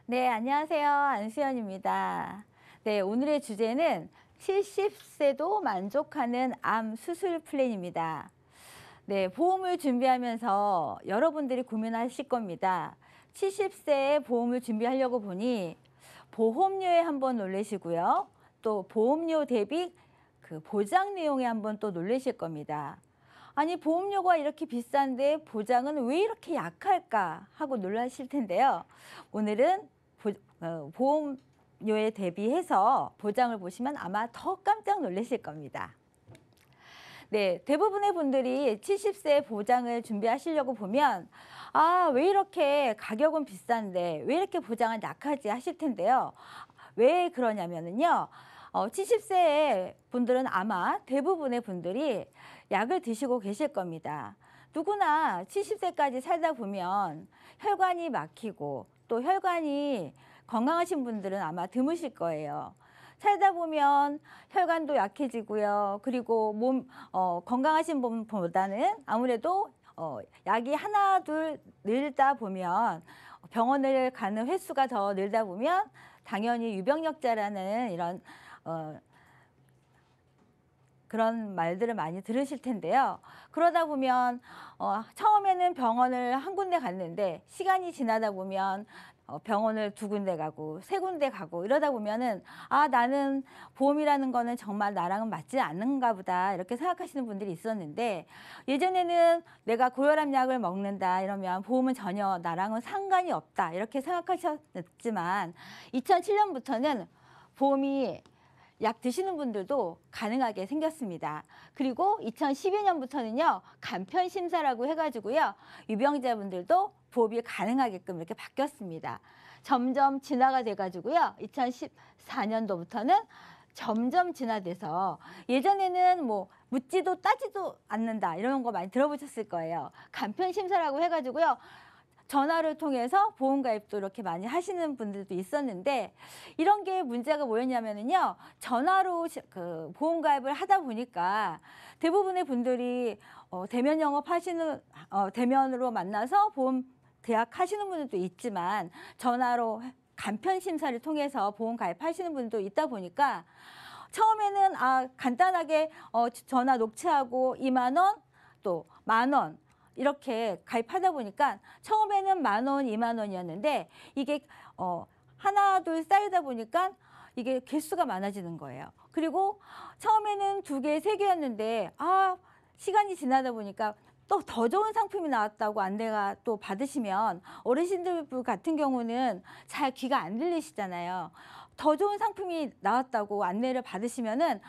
네, 안녕하세요. 안수연입니다. 네, 오늘의 주제는 70세도 만족하는 암 수술 플랜입니다. 네, 보험을 준비하면서 여러분들이 고민하실 겁니다. 70세에 보험을 준비하려고 보니 보험료에 한번 놀라시고요. 또 보험료 대비 그 보장 내용에 한번 또 놀라실 겁니다. 아니, 보험료가 이렇게 비싼데 보장은 왜 이렇게 약할까 하고 놀라실 텐데요. 오늘은 보험료에 대비해서 보장을 보시면 아마 더 깜짝 놀라실 겁니다. 네, 대부분의 분들이 70세 보장을 준비하시려고 보면 왜 이렇게 가격은 비싼데 왜 이렇게 보장은 약하지 하실 텐데요. 왜 그러냐면요. 70세 분들은 아마 대부분의 분들이 약을 드시고 계실 겁니다. 누구나 70세까지 살다 보면 혈관이 막히고 또 혈관이 건강하신 분들은 아마 드무실 거예요. 살다 보면 혈관도 약해지고요. 그리고 건강하신 분보다는 아무래도 약이 하나 둘 늘다 보면 병원을 가는 횟수가 더 늘다 보면 당연히 유병력자라는 이런 그런 말들을 많이 들으실 텐데요. 그러다 보면 처음에는 병원을 한 군데 갔는데 시간이 지나다 보면 병원을 두 군데 가고 세 군데 가고 이러다 보면은 나는 보험이라는 거는 정말 나랑은 맞지 않는가 보다 이렇게 생각하시는 분들이 있었는데, 예전에는 내가 고혈압 약을 먹는다 이러면 보험은 전혀 나랑은 상관이 없다 이렇게 생각하셨지만 2007년부터는 보험이 약 드시는 분들도 가능하게 생겼습니다. 그리고 2012년부터는요, 간편 심사라고 해가지고요, 유병자분들도 보험이 가능하게끔 이렇게 바뀌었습니다. 점점 진화가 돼가지고요, 2014년도부터는 점점 진화돼서 예전에는 뭐 묻지도 따지도 않는다 이런 거 많이 들어보셨을 거예요. 간편 심사라고 해가지고요, 전화를 통해서 보험 가입도 이렇게 많이 하시는 분들도 있었는데, 이런 게 문제가 뭐였냐면요, 전화로 그 보험 가입을 하다 보니까 대부분의 분들이 대면 영업하시는 대면으로 만나서 보험 계약하시는 분들도 있지만 전화로 간편 심사를 통해서 보험 가입하시는 분도 있다 보니까 처음에는 간단하게 전화 녹취하고 2만 원 또 만 원 이렇게 가입하다 보니까 처음에는 10,000원, 20,000원이었는데 이게 하나 둘 쌓이다 보니까 이게 개수가 많아지는 거예요. 그리고 처음에는 2개, 3개였는데 시간이 지나다 보니까 또 더 좋은 상품이 나왔다고 안내가 또 받으시면, 어르신들 같은 경우는 잘 귀가 안 들리시잖아요. 더 좋은 상품이 나왔다고 안내를 받으시면은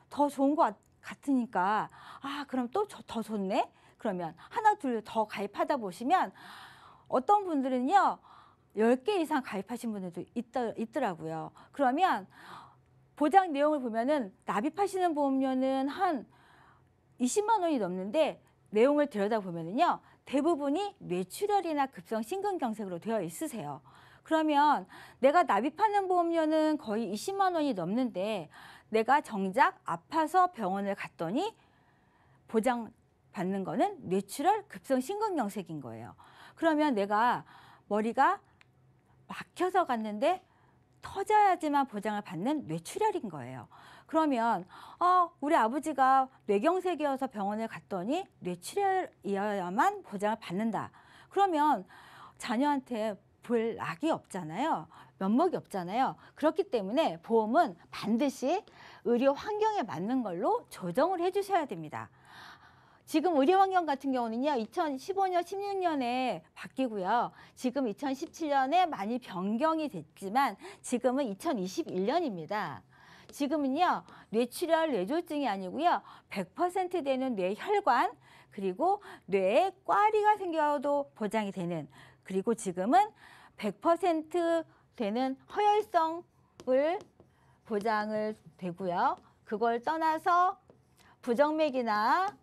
더 좋은 것 같으니까 그럼 또 더 좋네? 그러면 하나 둘 더 가입하다 보시면 어떤 분들은요 10개 이상 가입하신 분들도 있더라고요. 그러면 보장 내용을 보면은 납입하시는 보험료는 한 20만 원이 넘는데, 내용을 들여다보면요 대부분이 뇌출혈이나 급성 심근경색으로 되어 있으세요. 그러면 내가 납입하는 보험료는 거의 20만 원이 넘는데 내가 정작 아파서 병원을 갔더니 보장 받는 거는 뇌출혈 급성 심근경색인 거예요. 그러면 내가 머리가 막혀서 갔는데 터져야지만 보장을 받는 뇌출혈인 거예요. 그러면 우리 아버지가 뇌경색이어서 병원을 갔더니 뇌출혈이어야만 보장을 받는다. 그러면 자녀한테 볼 낙이 없잖아요. 면목이 없잖아요. 그렇기 때문에 보험은 반드시 의료 환경에 맞는 걸로 조정을 해주셔야 됩니다. 지금 의료환경 같은 경우는요 2015년, 16년에 바뀌고요. 지금 2017년에 많이 변경이 됐지만 지금은 2021년입니다. 지금은요 뇌출혈, 뇌졸중이 아니고요 100% 되는 뇌혈관, 그리고 뇌에 꽈리가 생겨도 보장이 되는, 그리고 지금은 100% 되는 허혈성을 보장을 되고요. 그걸 떠나서 부정맥이나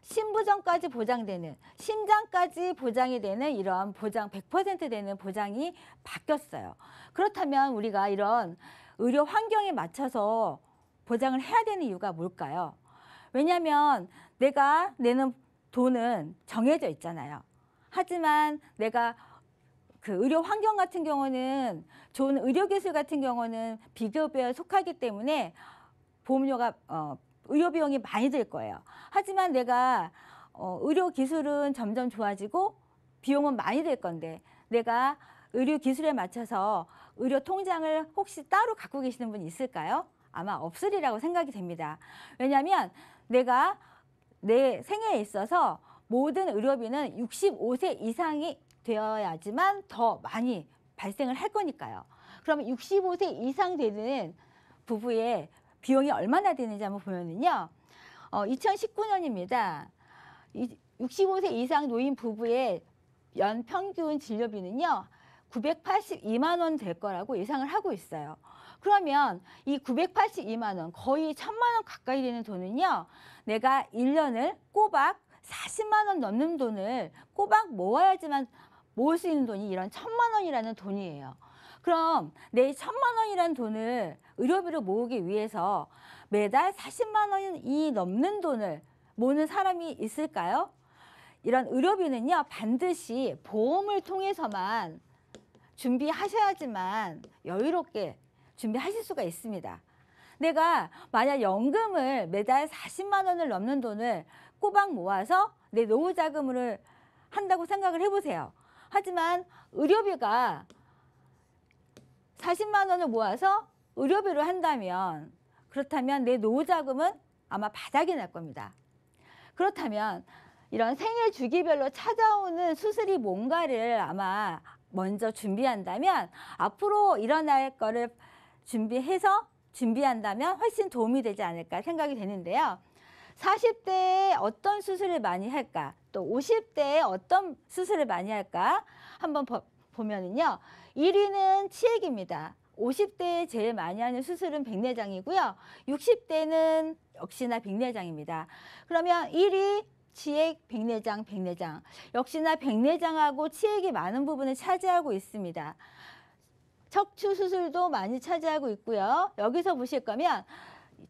심부전까지 보장되는, 심장까지 보장이 되는 이런 보장 100% 되는 보장이 바뀌었어요. 그렇다면 우리가 이런 의료 환경에 맞춰서 보장을 해야 되는 이유가 뭘까요? 왜냐하면 내가 내는 돈은 정해져 있잖아요. 하지만 내가 그 의료 환경 같은 경우는 좋은 의료기술 같은 경우는 비급여에 속하기 때문에 보험료가 의료 비용이 많이 들 거예요. 하지만 내가 의료기술은 점점 좋아지고 비용은 많이 들 건데 내가 의료기술에 맞춰서 의료 통장을 혹시 따로 갖고 계시는 분 있을까요? 아마 없으리라고 생각이 됩니다. 왜냐하면 내가 내 생애에 있어서 모든 의료비는 65세 이상이 되어야지만 더 많이 발생을 할 거니까요. 그러면 65세 이상 되는 부부의 비용이 얼마나 되는지 한번 보면은요. 2019년입니다. 65세 이상 노인 부부의 연 평균 진료비는요. 982만 원 될 거라고 예상을 하고 있어요. 그러면 이 982만 원, 거의 1,000만 원 가까이 되는 돈은요. 내가 1년을 꼬박 40만 원 넘는 돈을 꼬박 모아야지만 모을 수 있는 돈이 이런 1,000만 원이라는 돈이에요. 그럼 내 1,000만 원이라는 돈을 의료비로 모으기 위해서 매달 40만 원이 넘는 돈을 모으는 사람이 있을까요? 이런 의료비는요. 반드시 보험을 통해서만 준비하셔야지만 여유롭게 준비하실 수가 있습니다. 내가 만약 연금을 매달 40만 원을 넘는 돈을 꼬박 모아서 내 노후 자금을 한다고 생각을 해보세요. 하지만 의료비가 40만 원을 모아서 의료비로 한다면 그렇다면 내 노후 자금은 아마 바닥이 날 겁니다. 그렇다면 이런 생애 주기별로 찾아오는 수술이 뭔가를 아마 먼저 준비한다면 앞으로 일어날 거를 준비한다면 훨씬 도움이 되지 않을까 생각이 되는데요. 40대에 어떤 수술을 많이 할까? 또 50대에 어떤 수술을 많이 할까? 한번 보면은요. 1위는 치액입니다. 50대에 제일 많이 하는 수술은 백내장이고요. 60대는 역시나 백내장입니다. 그러면 1위 치액, 백내장. 역시나 백내장하고 치액이 많은 부분을 차지하고 있습니다. 척추 수술도 많이 차지하고 있고요. 여기서 보실 거면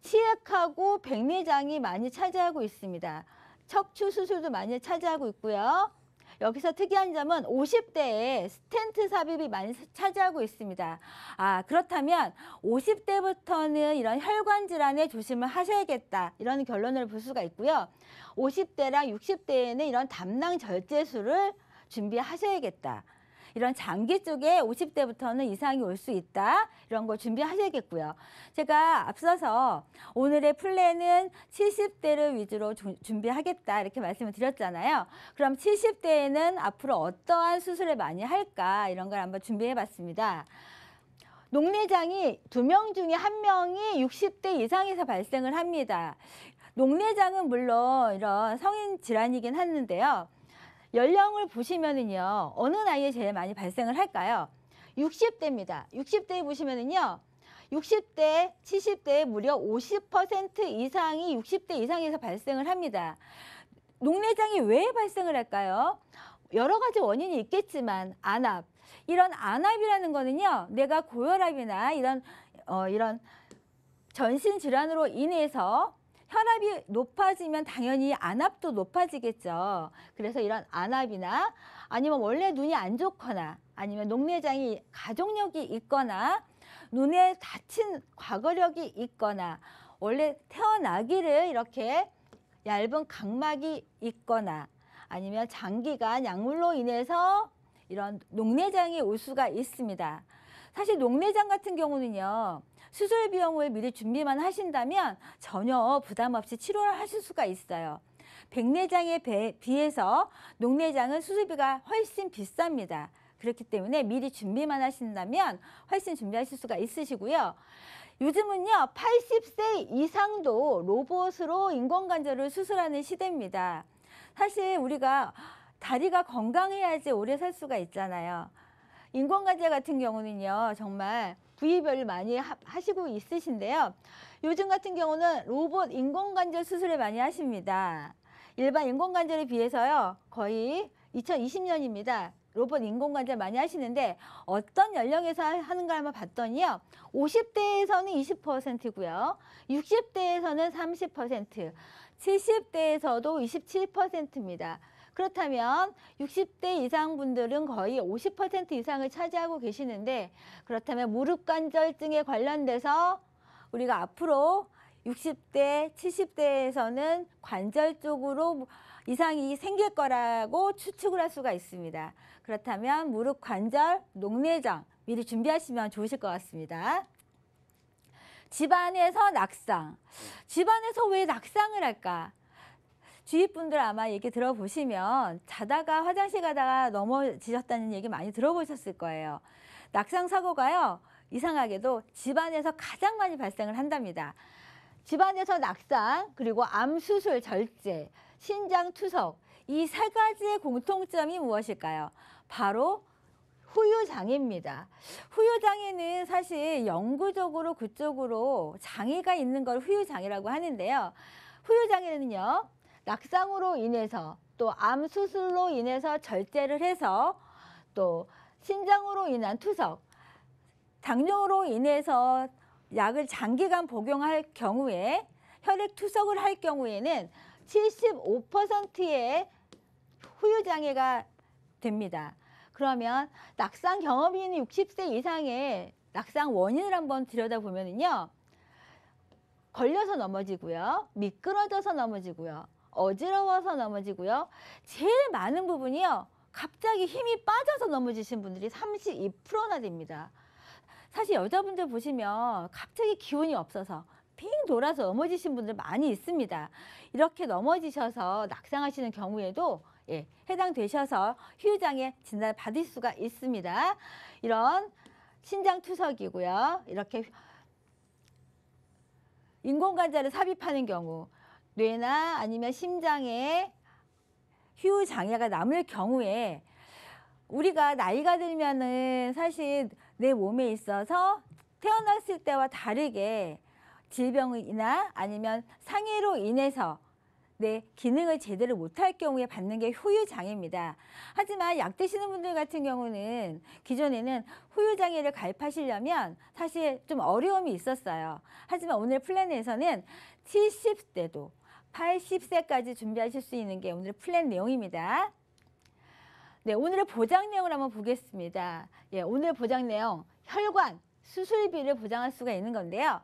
치액하고 백내장이 많이 차지하고 있습니다. 척추 수술도 많이 차지하고 있고요. 여기서 특이한 점은 50대에 스텐트 삽입이 많이 차지하고 있습니다. 그렇다면 50대부터는 이런 혈관 질환에 조심을 하셔야겠다. 이런 결론을 볼 수가 있고요. 50대랑 60대에는 이런 담낭 절제술을 준비하셔야겠다. 이런 장기 쪽에 50대부터는 이상이 올 수 있다. 이런 거 준비하셔야겠고요. 제가 앞서서 오늘의 플랜은 70대를 위주로 준비하겠다 이렇게 말씀을 드렸잖아요. 그럼 70대에는 앞으로 어떠한 수술을 많이 할까 이런 걸 한번 준비해 봤습니다. 녹내장이 2명 중에 1명이 60대 이상에서 발생을 합니다. 녹내장은 물론 이런 성인 질환이긴 하는데요. 연령을 보시면은요, 어느 나이에 제일 많이 발생을 할까요? 60대입니다. 60대에 보시면은요, 60대, 70대에 무려 50% 이상이 60대 이상에서 발생을 합니다. 녹내장이 왜 발생을 할까요? 여러 가지 원인이 있겠지만, 안압. 이런 안압이라는 거는요, 내가 고혈압이나 이런 전신 질환으로 인해서 혈압이 높아지면 당연히 안압도 높아지겠죠. 그래서 이런 안압이나 아니면 원래 눈이 안 좋거나 아니면 녹내장이 가족력이 있거나 눈에 다친 과거력이 있거나 원래 태어나기를 이렇게 얇은 각막이 있거나 아니면 장기간 약물로 인해서 이런 녹내장이 올 수가 있습니다. 사실 녹내장 같은 경우는요. 수술 비용을 미리 준비만 하신다면 전혀 부담 없이 치료를 하실 수가 있어요. 백내장에 비해서 녹내장은 수술비가 훨씬 비쌉니다. 그렇기 때문에 미리 준비만 하신다면 훨씬 준비하실 수가 있으시고요. 요즘은요 80세 이상도 로봇으로 인공관절을 수술하는 시대입니다. 사실 우리가 다리가 건강해야지 오래 살 수가 있잖아요. 인공관절 같은 경우는요 정말 부위별로 많이 하시고 있으신데요. 요즘 같은 경우는 로봇 인공관절 수술을 많이 하십니다. 일반 인공관절에 비해서요. 거의 2020년입니다. 로봇 인공관절 많이 하시는데 어떤 연령에서 하는가 한번 봤더니요. 50대에서는 20%고요. 60대에서는 30%, 70대에서도 27%입니다. 그렇다면 60대 이상 분들은 거의 50% 이상을 차지하고 계시는데, 그렇다면 무릎 관절증에 관련돼서 우리가 앞으로 60대, 70대에서는 관절 쪽으로 이상이 생길 거라고 추측을 할 수가 있습니다. 그렇다면 무릎 관절, 녹내장 미리 준비하시면 좋으실 것 같습니다. 집안에서 낙상. 집안에서 왜 낙상을 할까? 주위 분들 아마 얘기 들어보시면 자다가 화장실 가다가 넘어지셨다는 얘기 많이 들어보셨을 거예요. 낙상 사고가요, 이상하게도 집안에서 가장 많이 발생을 한답니다. 집안에서 낙상, 그리고 암 수술 절제, 신장 투석, 이 세 가지의 공통점이 무엇일까요? 바로 후유장애입니다. 후유장애는 사실 영구적으로 그쪽으로 장애가 있는 걸 후유장애라고 하는데요. 후유장애는요, 낙상으로 인해서 또 암 수술로 인해서 절제를 해서 또 신장으로 인한 투석, 당뇨로 인해서 약을 장기간 복용할 경우에 혈액 투석을 할 경우에는 75%의 후유장애가 됩니다. 그러면 낙상 경험이 있는 60세 이상의 낙상 원인을 한번 들여다보면요, 걸려서 넘어지고요, 미끄러져서 넘어지고요, 어지러워서 넘어지고요, 제일 많은 부분이요, 갑자기 힘이 빠져서 넘어지신 분들이 32%나 됩니다. 사실 여자분들 보시면 갑자기 기운이 없어서 빙 돌아서 넘어지신 분들 많이 있습니다. 이렇게 넘어지셔서 낙상하시는 경우에도 해당되셔서 후유장애 진단을 받을 수가 있습니다. 이런 신장투석이고요. 이렇게 인공관절을 삽입하는 경우, 뇌나 아니면 심장에 후유장애가 남을 경우에 우리가 나이가 들면은 사실 내 몸에 있어서 태어났을 때와 다르게 질병이나 아니면 상해로 인해서 내 기능을 제대로 못할 경우에 받는 게 후유장애입니다. 하지만 약 드시는 분들 같은 경우는 기존에는 후유장애를 가입하시려면 사실 좀 어려움이 있었어요. 하지만 오늘 플랜에서는 70세도 80세까지 준비하실 수 있는 게 오늘 플랜 내용입니다. 네, 오늘의 보장 내용을 한번 보겠습니다. 오늘 보장 내용, 혈관, 수술비를 보장할 수가 있는 건데요.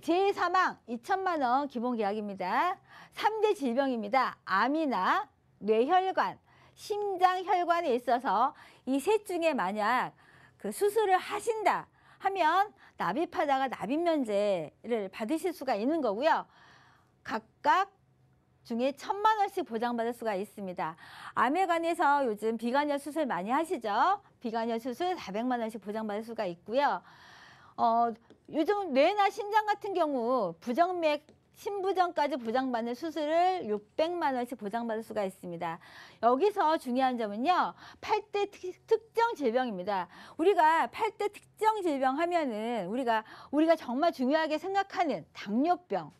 재사망 2천만 원 기본 계약입니다. 3대 질병입니다. 암이나 뇌혈관, 심장혈관에 있어서 이 셋 중에 만약 그 수술을 하신다 하면 납입하다가 납입면제를 받으실 수가 있는 거고요. 각각 중에 1,000만 원씩 보장받을 수가 있습니다. 암에 관해서 요즘 비관절 수술 많이 하시죠? 비관절 수술 400만 원씩 보장받을 수가 있고요. 요즘 뇌나 심장 같은 경우 부정맥, 심부전까지 보장받는 수술을 600만 원씩 보장받을 수가 있습니다. 여기서 중요한 점은요, 8대 특정 질병입니다. 우리가 8대 특정 질병 하면은 우리가 정말 중요하게 생각하는 당뇨병,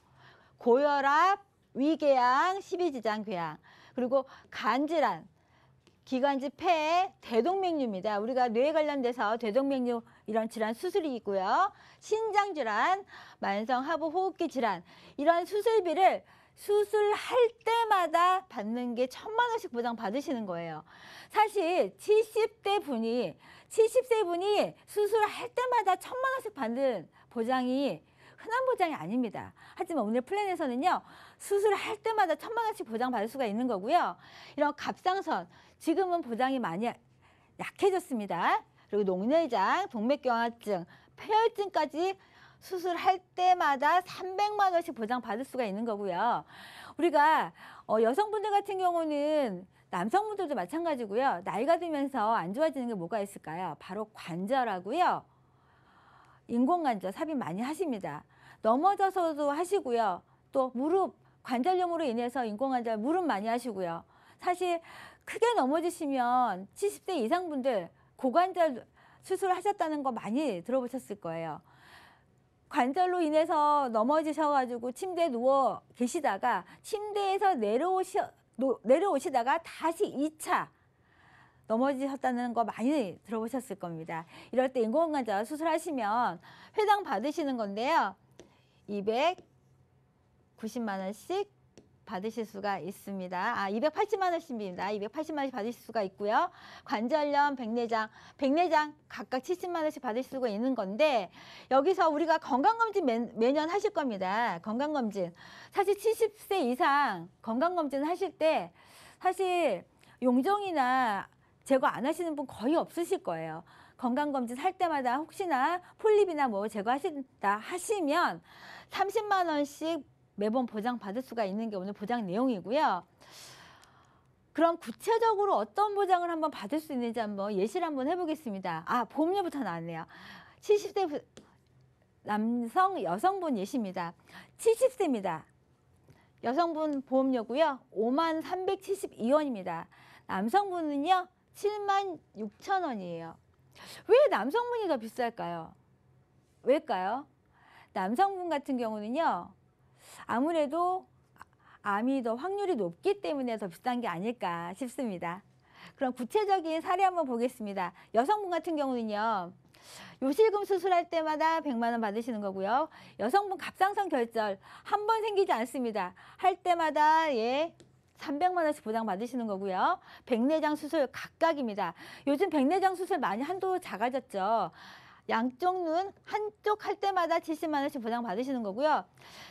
고혈압, 위궤양, 십이지장궤양, 그리고 간질환, 기관지 폐, 대동맥류입니다. 우리가 뇌에 관련돼서 대동맥류 이런 질환 수술이 있고요. 신장질환, 만성하부호흡기 질환, 이런 수술비를 수술할 때마다 받는 게 1,000만 원씩 보장 받으시는 거예요. 사실 70세 분이 수술할 때마다 1,000만 원씩 받는 보장이 흔한 보장이 아닙니다. 하지만 오늘 플랜에서는요, 수술할 때마다 1,000만 원씩 보장받을 수가 있는 거고요. 이런 갑상선, 지금은 보장이 많이 약해졌습니다. 그리고 녹내장, 동맥경화증, 폐혈증까지 수술할 때마다 300만 원씩 보장받을 수가 있는 거고요. 우리가 여성분들 같은 경우는 남성분들도 마찬가지고요. 나이가 들면서 안 좋아지는 게 뭐가 있을까요? 바로 관절하고요. 인공관절 삽입 많이 하십니다. 넘어져서도 하시고요. 또 무릎 관절염으로 인해서 인공관절 무릎 많이 하시고요. 사실 크게 넘어지시면 70세 이상 분들 고관절 수술하셨다는 거 많이 들어보셨을 거예요. 관절로 인해서 넘어지셔가지고 침대에 누워 계시다가 침대에서 내려오시다가 다시 2차 넘어지셨다는 거 많이 들어보셨을 겁니다. 이럴 때 인공관절 수술하시면 회당 받으시는 건데요. 290만 원씩 받으실 수가 있습니다. 280만 원씩입니다. 280만 원씩 받으실 수가 있고요. 관절염, 백내장 각각 70만 원씩 받을 수가 있는 건데 여기서 우리가 건강검진 매년 하실 겁니다. 건강검진. 사실 70세 이상 건강검진 하실 때 사실 용종이나 제거 안 하시는 분 거의 없으실 거예요. 건강검진 할 때마다 혹시나 폴립이나 뭐 제거하신다 하시면 30만 원씩 매번 보장 받을 수가 있는 게 오늘 보장 내용이고요. 그럼 구체적으로 어떤 보장을 한번 받을 수 있는지 한번 예시를 한번 해보겠습니다. 보험료부터 나왔네요. 70세 남성, 여성분 예시입니다. 70세입니다. 여성분 보험료고요. 5만 372원입니다. 남성분은요. 7만 6천 원이에요. 왜 남성분이 더 비쌀까요? 왜일까요? 남성분 같은 경우는요. 아무래도 암이 더 확률이 높기 때문에 더 비싼 게 아닐까 싶습니다. 그럼 구체적인 사례 한번 보겠습니다. 여성분 같은 경우는요. 요실금 수술할 때마다 100만 원 받으시는 거고요. 여성분 갑상선 결절 한 번 생기지 않습니다. 할 때마다 300만 원씩 보장 받으시는 거고요. 백내장 수술 각각입니다. 요즘 백내장 수술 많이 한도 작아졌죠. 양쪽 눈 한쪽 할 때마다 70만 원씩 보장 받으시는 거고요.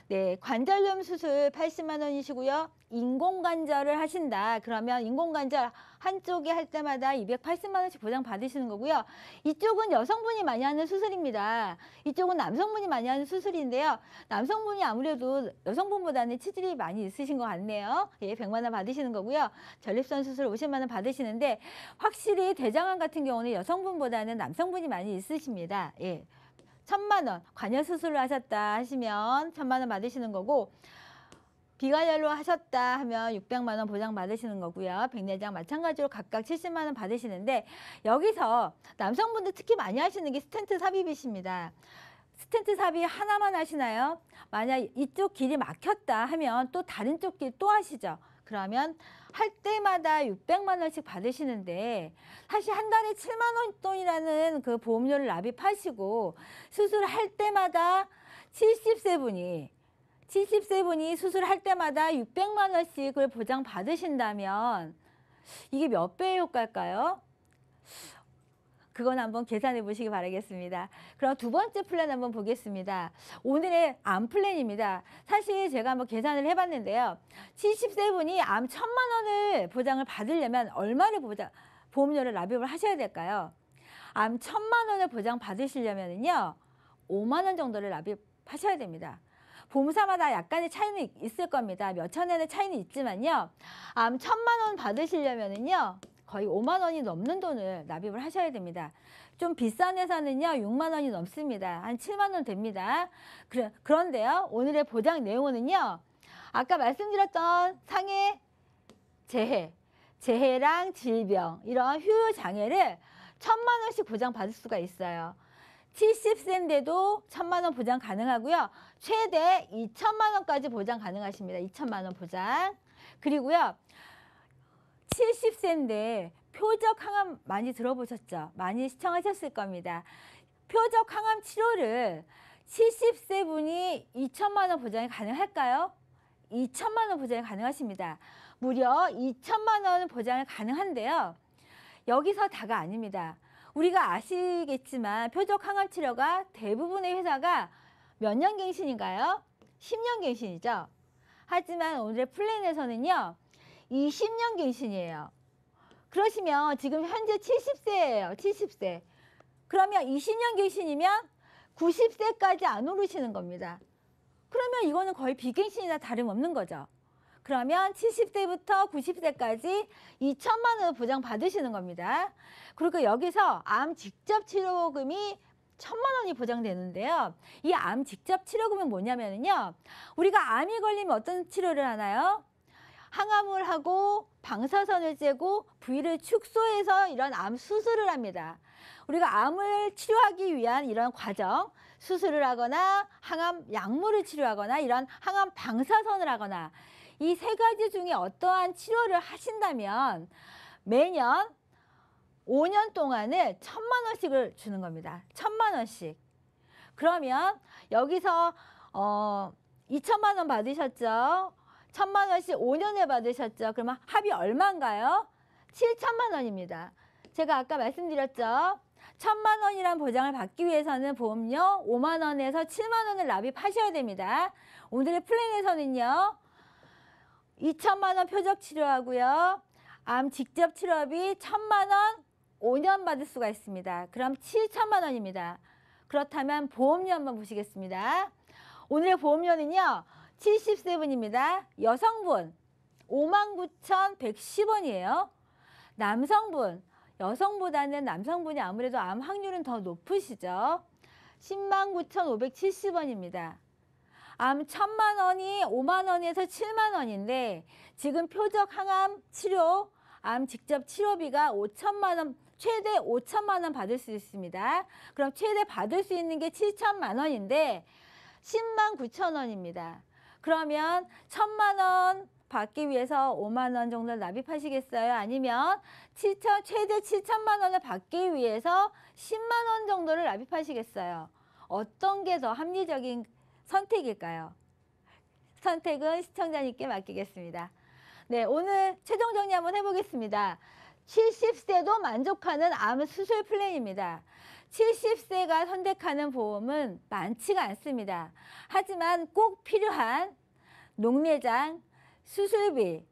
네, 관절염 수술 80만 원이시고요. 인공관절을 하신다. 그러면 인공관절 한쪽에 할 때마다 280만 원씩 보장 받으시는 거고요. 이쪽은 여성분이 많이 하는 수술입니다. 이쪽은 남성분이 많이 하는 수술인데요. 남성분이 아무래도 여성분보다는 치질이 많이 있으신 것 같네요. 100만 원 받으시는 거고요. 전립선 수술 50만 원 받으시는데 확실히 대장암 같은 경우는 여성분보다는 남성분이 많이 있으십니다. 1,000만 원 관여 수술을 하셨다 하시면 1,000만 원 받으시는 거고 비관혈로 하셨다 하면 600만 원 보장 받으시는 거고요. 백내장 마찬가지로 각각 70만 원 받으시는데 여기서 남성분들 특히 많이 하시는 게 스텐트 삽입이십니다. 스텐트 삽입 하나만 하시나요? 만약 이쪽 길이 막혔다 하면 또 다른 쪽 길 또 하시죠. 그러면 할 때마다 600만 원씩 받으시는데 사실 한 달에 7만 원 돈이라는 그 보험료를 납입하시고 수술할 때마다 70세 분이 수술할 때마다 600만 원씩을 보장 받으신다면 이게 몇 배의 효과일까요? 그건 한번 계산해 보시기 바라겠습니다. 그럼 두 번째 플랜 한번 보겠습니다. 오늘의 암 플랜입니다. 사실 제가 한번 계산을 해봤는데요. 70세 분이 암 1,000만 원을 보장을 받으려면 얼마를 보험료를 납입을 하셔야 될까요? 암 1,000만 원을 보장 받으시려면요. 5만 원 정도를 납입하셔야 됩니다. 보험사마다 약간의 차이는 있을 겁니다. 몇천 원의 차이는 있지만요. 암 1,000만 원 받으시려면요. 거의 5만 원이 넘는 돈을 납입을 하셔야 됩니다. 좀 비싼 회사는요. 6만 원이 넘습니다. 한 7만 원 됩니다. 그런데요. 오늘의 보장 내용은요. 아까 말씀드렸던 상해, 재해랑 질병 이런 후유장애를 1,000만 원씩 보장받을 수가 있어요. 70세인데도 1,000만 원 보장 가능하고요. 최대 2,000만 원까지 보장 가능하십니다. 2,000만 원 보장. 그리고요. 70세인데 표적 항암 많이 들어보셨죠? 많이 시청하셨을 겁니다. 표적 항암 치료를 70세 분이 2,000만 원 보장이 가능할까요? 2,000만 원 보장이 가능하십니다. 무려 2,000만 원 보장이 가능한데요. 여기서 다가 아닙니다. 우리가 아시겠지만 표적 항암 치료가 대부분의 회사가 몇 년 갱신인가요? 10년 갱신이죠. 하지만 오늘의 플랜에서는요. 20년 갱신이에요. 그러시면 지금 현재 70세예요. 70세. 그러면 20년 갱신이면 90세까지 안 오르시는 겁니다. 그러면 이거는 거의 비갱신이나 다름없는 거죠. 그러면 70세부터 90세까지 2,000만 원 보장 받으시는 겁니다. 그리고 여기서 암 직접 치료금이 1,000만 원이 보장되는데요. 이 암 직접 치료금은 뭐냐면요. 우리가 암이 걸리면 어떤 치료를 하나요? 항암을 하고 방사선을 쬐고 부위를 축소해서 이런 암 수술을 합니다. 우리가 암을 치료하기 위한 이런 과정, 수술을 하거나 항암 약물을 치료하거나 이런 항암 방사선을 하거나 이 세 가지 중에 어떠한 치료를 하신다면 매년 5년 동안을 1,000만 원씩을 주는 겁니다. 1,000만 원씩. 그러면 여기서 2,000만 원 받으셨죠? 1,000만 원씩 5년에 받으셨죠. 그러면 합이 얼마인가요? 7천만 원입니다. 제가 아까 말씀드렸죠. 1,000만 원이란 보장을 받기 위해서는 보험료 5만 원에서 7만 원을 납입하셔야 됩니다. 오늘의 플랜에서는요. 2천만 원 표적 치료하고요. 암 직접 치료비 1,000만 원 5년 받을 수가 있습니다. 그럼 7천만 원입니다. 그렇다면 보험료 한번 보시겠습니다. 오늘의 보험료는요. 70세분입니다. 여성분 59,110원이에요. 남성분, 여성보다는 남성분이 아무래도 암 확률은 더 높으시죠. 109,570원입니다. 암 1,000만 원이 5만 원에서 7만 원인데 지금 표적 항암 치료, 암 직접 치료비가 5천만 원, 최대 5천만 원 받을 수 있습니다. 그럼 최대 받을 수 있는 게 7천만 원인데 10만 9천 원입니다. 그러면 1,000만 원 받기 위해서 5만 원 정도 납입하시겠어요? 아니면 최대 7천만 원을 받기 위해서 10만 원 정도를 납입하시겠어요? 어떤 게 더 합리적인 선택일까요? 선택은 시청자님께 맡기겠습니다. 네, 오늘 최종 정리 한번 해보겠습니다. 70세도 만족하는 암 수술 플랜입니다. 70세가 선택하는 보험은 많지가 않습니다. 하지만 꼭 필요한 녹내장, 수술비,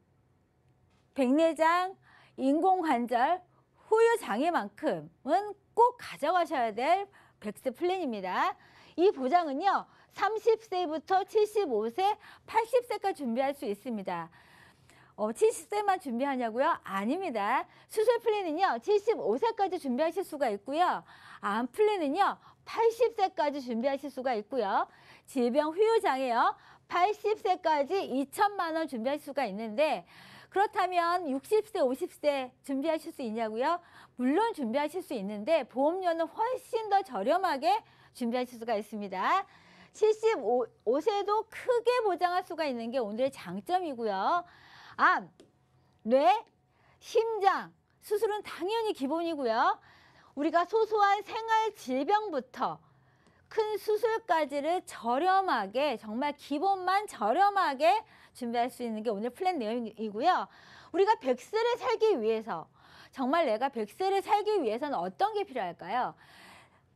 백내장, 인공관절, 후유장애만큼은 꼭 가져가셔야 될 백스 플랜입니다. 이 보장은요. 30세부터 75세, 80세까지 준비할 수 있습니다. 70세만 준비하냐고요? 아닙니다. 수술 플랜은요. 75세까지 준비하실 수가 있고요. 암 플랜은요. 80세까지 준비하실 수가 있고요. 질병 후유장애요. 80세까지 2천만 원 준비할 수가 있는데 그렇다면 60세, 50세 준비하실 수 있냐고요? 물론 준비하실 수 있는데 보험료는 훨씬 더 저렴하게 준비하실 수가 있습니다. 75세도 크게 보장할 수가 있는 게 오늘의 장점이고요. 암, 뇌, 심장, 수술은 당연히 기본이고요. 우리가 소소한 생활 질병부터 큰 수술까지를 저렴하게 정말 기본만 저렴하게 준비할 수 있는 게 오늘 플랜 내용이고요. 우리가 100세를 살기 위해서 정말 내가 100세를 살기 위해서는 어떤 게 필요할까요?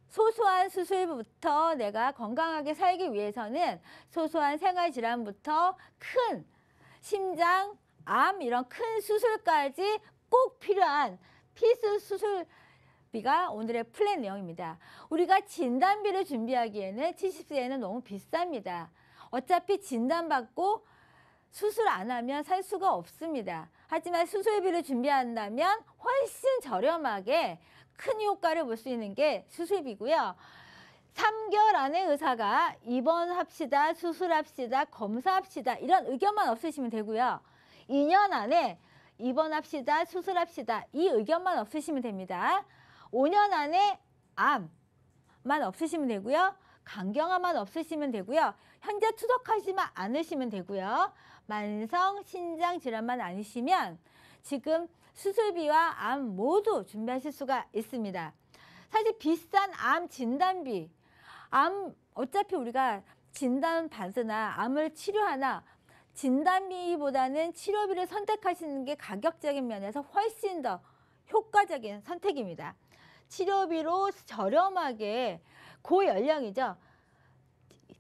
소소한 수술부터 내가 건강하게 살기 위해서는 소소한 생활질환부터 큰 심장, 암 이런 큰 수술까지 꼭 필요한 필수 수술비가 오늘의 플랜 내용입니다. 우리가 진단비를 준비하기에는 70세에는 너무 비쌉니다. 어차피 진단받고 수술 안 하면 살 수가 없습니다. 하지만 수술비를 준비한다면 훨씬 저렴하게 큰 효과를 볼 수 있는 게 수술비고요. 3개월 안에 의사가 입원합시다, 수술합시다, 검사합시다 이런 의견만 없으시면 되고요. 2년 안에 입원합시다, 수술합시다 이 의견만 없으시면 됩니다. 5년 안에 암만 없으시면 되고요. 간경화만 없으시면 되고요. 현재 투석하시면 않으시면 되고요. 만성 신장 질환만 아니시면 지금 수술비와 암 모두 준비하실 수가 있습니다. 사실 비싼 암 진단비, 암 어차피 우리가 진단 받으나 암을 치료하나 진단비보다는 치료비를 선택하시는 게 가격적인 면에서 훨씬 더 효과적인 선택입니다. 치료비로 저렴하게 고연령이죠.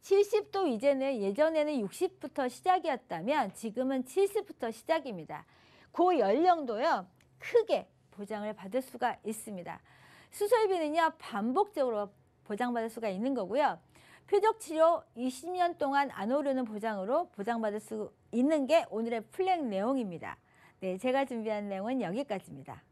70도 이제는 예전에는 60부터 시작이었다면 지금은 70부터 시작입니다. 고연령도요 크게 보장을 받을 수가 있습니다. 수술비는요 반복적으로 보장받을 수가 있는 거고요. 표적치료 20년 동안 안 오르는 보장으로 보장받을 수 있는 게 오늘의 플랜 내용입니다. 네, 제가 준비한 내용은 여기까지입니다.